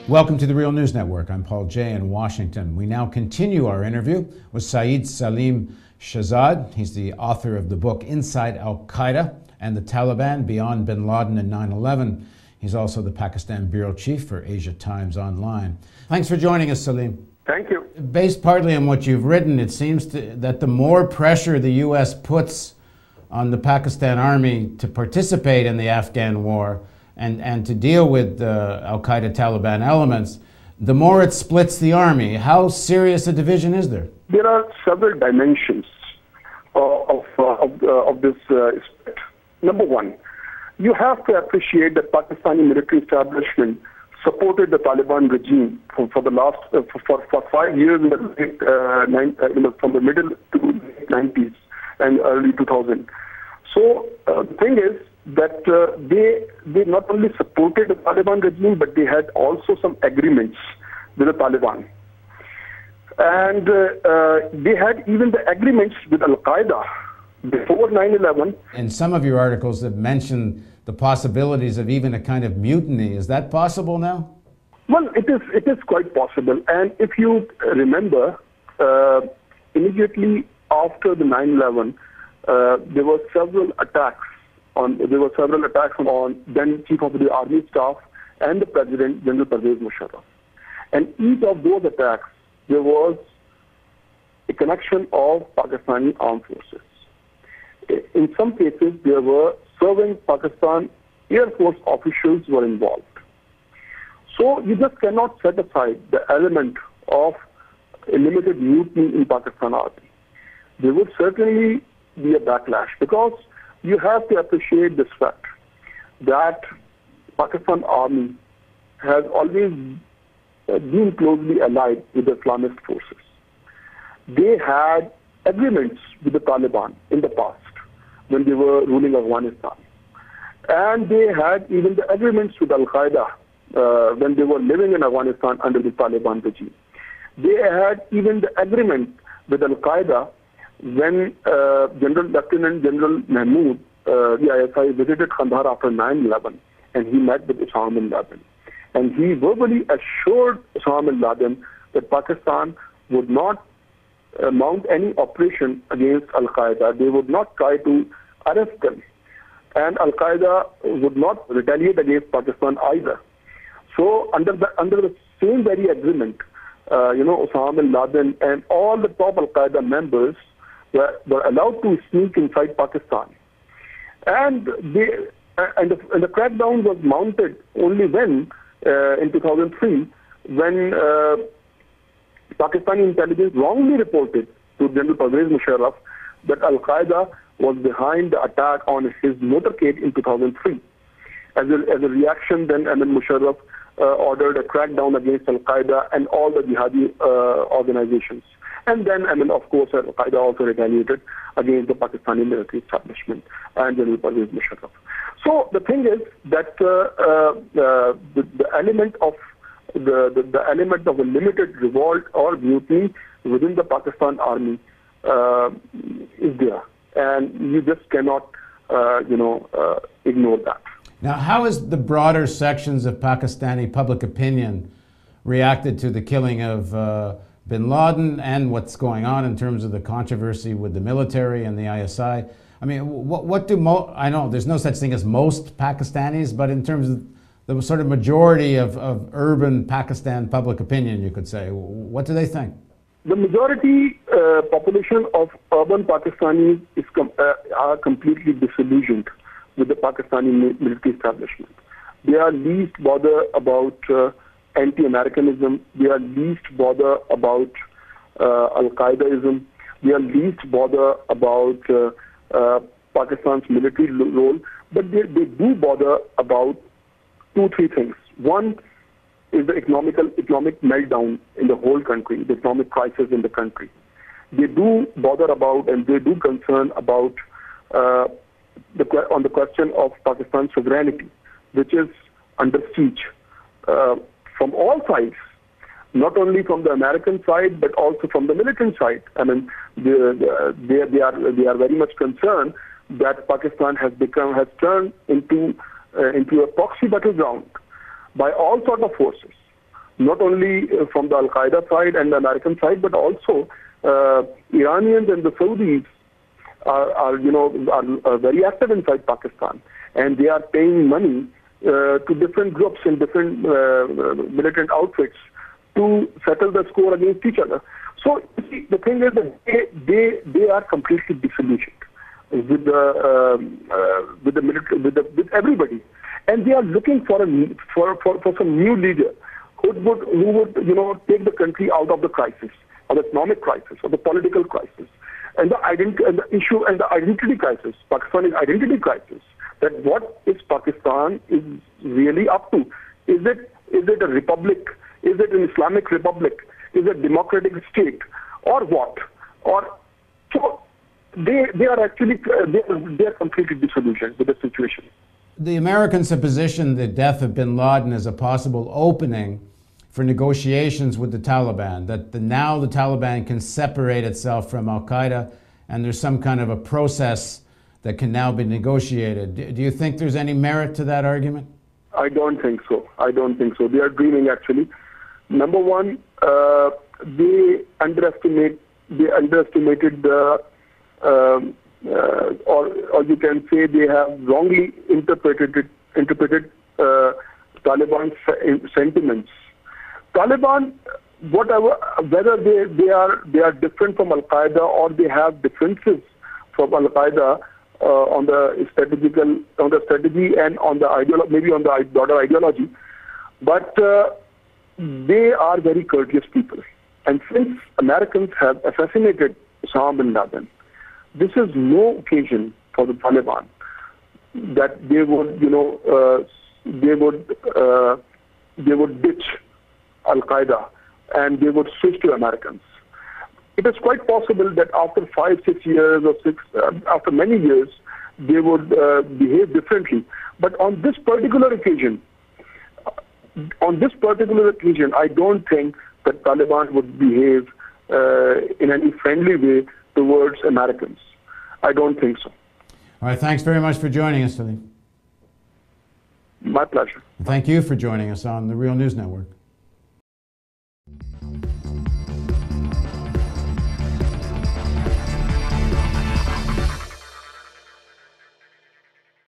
Welcome to the Real News Network. I'm Paul Jay in Washington. We now continue our interview with Saeed Salim Shahzad. He's the author of the book Inside Al-Qaeda and the Taliban Beyond Bin Laden and 9/11. He's also the Pakistan Bureau Chief for Asia Times Online. Thanks for joining us, Salim. Thank you. Based partly on what you've written, it seems that the more pressure the U.S. puts on the Pakistan army to participate in the Afghan war and to deal with Al-Qaeda Taliban elements, the more it splits the army. How serious a division is there? There are several dimensions of this split. Number one, you have to appreciate that Pakistani military establishment supported the Taliban regime for the last for 5 years in the from the middle to 90s and early 2000. So the thing is that they not only supported the Taliban regime, but they had also some agreements with the Taliban. And they had even the agreements with Al-Qaeda before 9/11. In some of your articles that mention the possibilities of even a kind of mutiny. Is that possible now? Well, it is quite possible. And if you remember, immediately after the 9/11, there were several attacks on then Chief of the Army Staff and the President, General Pervez Musharraf. And each of those attacks, there was a connection of Pakistani armed forces. In some cases, there were serving Pakistan Air Force officials were involved. So you just cannot set aside the element of a limited mutiny in Pakistan Army. There would certainly be a backlash because you have to appreciate this fact that Pakistan Army has always been closely allied with the Islamist forces. They had agreements with the Taliban in the past when they were ruling Afghanistan. And they had even the agreements with Al-Qaeda when they were living in Afghanistan under the Taliban regime. They had even the agreement with Al-Qaeda when Lieutenant General Mahmoud, the ISI, visited Kandahar after 9/11, and he met with Osama bin Laden. And he verbally assured Osama bin Laden that Pakistan would not mount any operation against Al-Qaeda. They would not try to arrest them. And Al-Qaeda would not retaliate against Pakistan either. So under the same very agreement, Osama bin Laden and all the top Al-Qaeda members were allowed to sneak inside Pakistan. And the crackdown was mounted only when, in 2003, when Pakistani intelligence wrongly reported to General Pervez Musharraf that Al-Qaeda was behind the attack on his motorcade in 2003. As a reaction, then Musharraf ordered a crackdown against Al-Qaeda and all the jihadi organizations. And then, of course, Al-Qaeda also retaliated against the Pakistani military establishment and General Pervez Musharraf. So the thing is that the element of the element of a limited revolt or mutiny within the Pakistan army is there, and you just cannot, ignore that. Now, how has the broader sections of Pakistani public opinion reacted to the killing of bin Laden and what's going on in terms of the controversy with the military and the ISI? I mean, what do I know there's no such thing as most Pakistanis, but in terms of the sort of majority of urban Pakistan public opinion, you could say, what do they think? The majority population of urban Pakistanis are completely disillusioned with the Pakistani military establishment. They are least bothered about anti-Americanism. They are least bothered about Al-Qaedaism. They are least bothered about Pakistan's military role. But they do bother about 2-3 things. One is the economic meltdown in the whole country, the economic crisis in the country. They do bother about and they do concern about on the question of Pakistan's sovereignty, which is under siege from all sides, not only from the American side but also from the militant side. I mean, they are very much concerned that Pakistan has turned into a proxy battleground by all sorts of forces, not only from the Al-Qaeda side and the American side, but also Iranians and the Saudis are very active inside Pakistan, and they are paying money to different groups and different militant outfits to settle the score against each other. So the thing is that they are completely disillusioned with everybody, and they are looking for some new leader who would take the country out of the crisis, of the economic crisis, of the political crisis, and the identity crisis, Pakistani's identity crisis. That what is Pakistan is really up to? Is it a republic? Is it an Islamic republic? Is it a democratic state, or what? So they are actually they are completely disillusioned with the situation. The Americans have positioned the death of bin Laden as a possible opening for negotiations with the Taliban, that now the Taliban can separate itself from Al-Qaeda, and there's some kind of a process that can now be negotiated. Do you think there's any merit to that argument? I don't think so. They are dreaming, actually. Number one, they underestimated the, or you can say they have wrongly interpreted Taliban's sentiments. Taliban, whether they are different from Al-Qaeda or they have differences from Al-Qaeda on the strategy and on the ideology, maybe on the broader ideology, but they are very courteous people. And since Americans have assassinated Osama bin Laden, this is no occasion for the Taliban that they would ditch Al-Qaeda and they would switch to Americans. It is quite possible that after 5, 6 years after many years, they would behave differently. But on this particular occasion, I don't think that Taliban would behave in any friendly way towards Americans. I don't think so. All right, thanks very much for joining us, Salim. My pleasure. Thank you for joining us on the Real News Network.